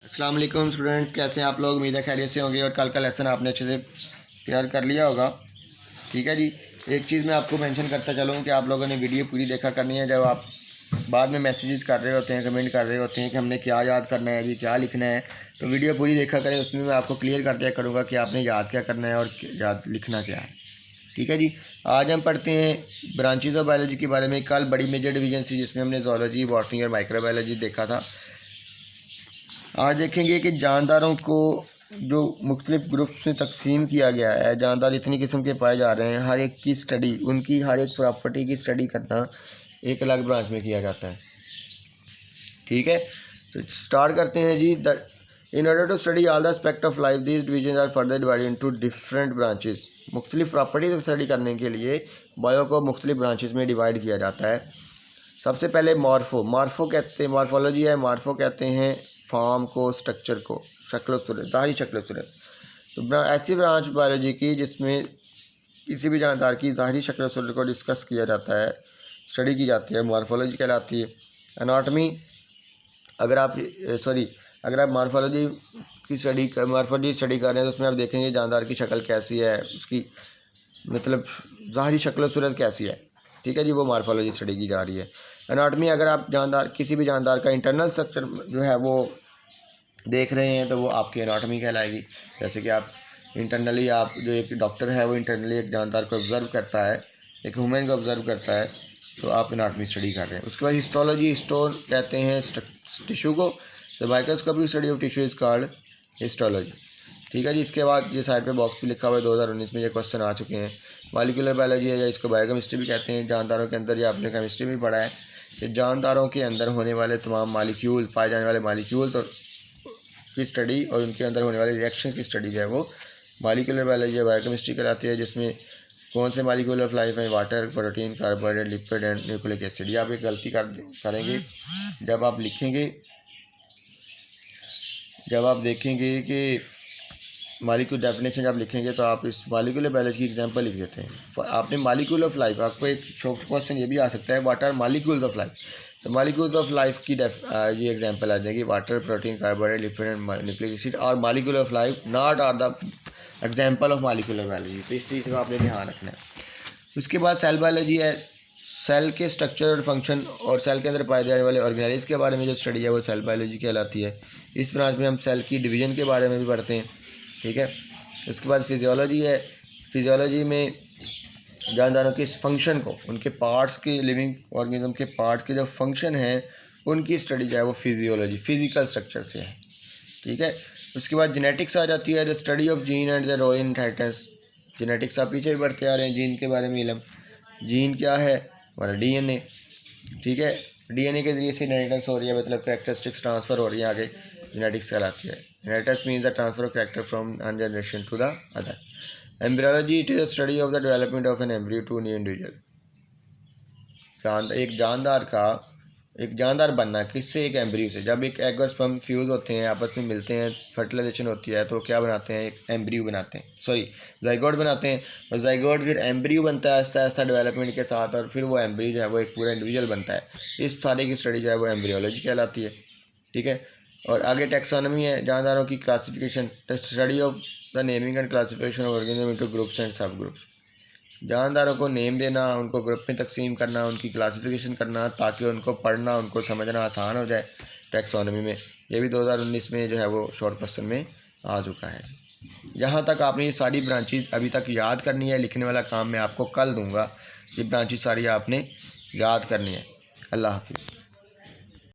अस्सलाम वालेकुम स्टूडेंट्स, कैसे हैं आप लोग। उम्मीद है खैरियत से होंगे और कल का लेसन आपने अच्छे से तैयार कर लिया होगा। ठीक है जी। एक चीज़ मैं आपको मेंशन करता चलूँ कि आप लोगों ने वीडियो पूरी देखा करनी है। जब आप बाद में मैसेजेस कर रहे होते हैं, कमेंट कर रहे होते हैं कि हमने क्या याद करना है जी, क्या लिखना है, तो वीडियो पूरी देखा करें। उसमें मैं आपको क्लियर कर दिया करूँगा कि आपने याद क्या करना है और याद लिखना क्या है। ठीक है जी। आज हम पढ़ते हैं ब्रांचेज ऑफ बायोलॉजी के बारे में। कल बड़ी मेजर डिवीजन थी जिसमें हमने ज़ूलॉजी, बॉटनी और माइक्रोबायोलॉजी देखा था। आज देखेंगे कि जानदारों को जो मुख्तलिफ ग्रुप में तकसीम किया गया है। जानदार इतनी किस्म के पाए जा रहे हैं, हर एक की स्टडी, उनकी हर एक प्रॉपर्टी की स्टडी करना एक अलग ब्रांच में किया जाता है। ठीक है, तो स्टार्ट करते हैं जी। In order to study all the aspect of life this division are further divided into different branches. मुख्तलिफ प्रॉपर्टी को स्टडी करने के लिए बायो को मुख्तलिफ ब्रांचेस में डिवाइड किया जाता है। सबसे पहले मॉर्फो कहते हैं, मॉर्फोलॉजी है। मॉर्फो कहते हैं फॉर्म को, स्ट्रक्चर को, शक्ल सूरत, ज़ाहिरी शक्ल सूरत। तो ऐसी ब्रांच बायोलॉजी की जिसमें किसी भी जानदार की ज़ाहिरी शक्ल सूरत को डिस्कस किया जाता है, स्टडी की जाती है, मॉर्फोलॉजी कहलाती है। एनाटॉमी, अगर आप मॉर्फोलॉजी स्टडी कर रहे हैं तो उसमें आप देखेंगे जानदार की शक्ल कैसी है, उसकी मतलब ज़ाहिरी शक्ल सूरत कैसी है। ठीक है जी, वो मॉर्फोलॉजी स्टडी की जा रही है। एनाटॉमी, अगर आप किसी भी जानदार का इंटरनल स्ट्रक्चर जो है वो देख रहे हैं तो वो आपकी एनाटॉमी कहलाएगी। जैसे कि आप इंटरनली, आप जो एक डॉक्टर है वो इंटरनली एक जानदार को ऑब्ज़र्व करता है, एक ह्यूमन को ऑब्ज़र्व करता है, तो आप एनाटॉमी स्टडी कर रहे हैं। उसके बाद हिस्टोलॉजी, हिस्टोर कहते हैं टिश्यू को। The microscopic study of tissue is called histology. ठीक है जी। इसके बाद ये साइड पे बॉक्स भी लिखा हुआ है, 2019 में ये क्वेश्चन आ चुके हैं। मॉलिक्यूलर बायोलॉजी है या इसको बायोकेमिस्ट्री भी कहते हैं। जानदारों के अंदर, या आपने केमिस्ट्री में पढ़ा है कि जानदारों के अंदर होने वाले तमाम मालिक्यूल, पाए जाने वाले मालिक्यूल्स और की स्टडी और उनके अंदर होने वाले रिएक्शन की स्टडी जो है वो मॉलिक्यूलर बायोलॉजी या बायोकेमिस्ट्री कहलाती है। जिसमें कौन से मॉलिक्यूल ऑफ लाइफ हैं, water, protein, carbohydrate, lipid and nucleic acid. ये आप एक गलती करेंगे जब आप देखेंगे कि मॉलिक्यूल डेफिनेशन जब लिखेंगे तो आप इस मॉलिक्यूलर बायोलॉजी की एग्जांपल लिख देते हैं। आपने मॉलिक्यूल ऑफ लाइफ, आपको एक शॉर्ट क्वेश्चन ये भी आ सकता है, what are molecules of life. तो मॉलिक्यूल्स ऑफ लाइफ की ये एग्जांपल आ जाएगी, water, protein, carbohydrate, lipid and nucleic acid. और molecule of life not are the example of molecular biology. तो इस चीज़ का आपने ध्यान रखना है। उसके बाद सेल बायोलॉजी है। सेल के स्ट्रक्चर और फंक्शन और सेल के अंदर पाए जाने वाले ऑर्गेनेल्स के बारे में जो स्टडी है वो सेल बायोलॉजी कहलाती है। इस ब्रांच में हम सेल की डिवीज़न के बारे में भी पढ़ते हैं। ठीक है। उसके बाद फिजियोलॉजी है। फिजियोलॉजी में जानदारों के इस फंक्शन को, उनके पार्ट्स के, लिविंग ऑर्गेनिज्म के पार्ट्स के जो फंक्शन हैं उनकी स्टडी जो है वो फिजियोलॉजी, फिजिकल स्ट्रक्चर से है। ठीक है। उसके बाद जेनेटिक्स आ जाती है, the study of gene and the role in inheritance. Genetics आप पीछे भी बढ़ते आ रहे हैं, जीन के बारे में इल्म। जीन क्या है? हमारा डीएनए। ठीक है। डीएनए के जरिए से इनहेरिटेंस हो रही है, मतलब कैरेक्टरिस्टिक्स ट्रांसफ़र हो रही है आगे, जेनेटिक्स कहलाती है। Inheritance means the transfer of character from one generation to the other. Embryology, it is a study of the development of an embryo to a new individual. एक जानदार बनना किससे? एक एम्ब्रियो से। जब एक एग और स्पर्म फ्यूज़ होते हैं, आपस में मिलते हैं, फर्टिलाइजेशन होती है, तो क्या बनाते हैं? एक एम्ब्रियो बनाते हैं, जाइगोट बनाते हैं। और जाइगोट फिर एम्ब्रियो बनता है आहिस्ता आहिस्ता डेवलपमेंट के साथ, और फिर वो एम्ब्रियो जो है वो एक पूरा इंडिविजुअल बनता है। इस सारे की स्टडी जो है वो एम्ब्रियोलॉजी कहलाती है। ठीक है। और आगे टैक्सोनॉमी है, जानदारों की classification, the study of the naming and classification of organism into groups and सब ग्रुप्स। जानदारों को नेम देना, उनको ग्रुप में तकसीम करना, उनकी क्लासिफिकेशन करना, ताकि उनको पढ़ना, उनको समझना आसान हो जाए टैक्सोनॉमी में। ये भी 2019 में जो है वो शॉर्ट क्वेश्चन में आ चुका है। यहाँ तक आपने ये सारी ब्रांचेज अभी तक याद करनी है। लिखने वाला काम मैं आपको कल दूँगा। ये ब्रांचेज सारी आपने याद करनी है। अल्लाह हाफिज़।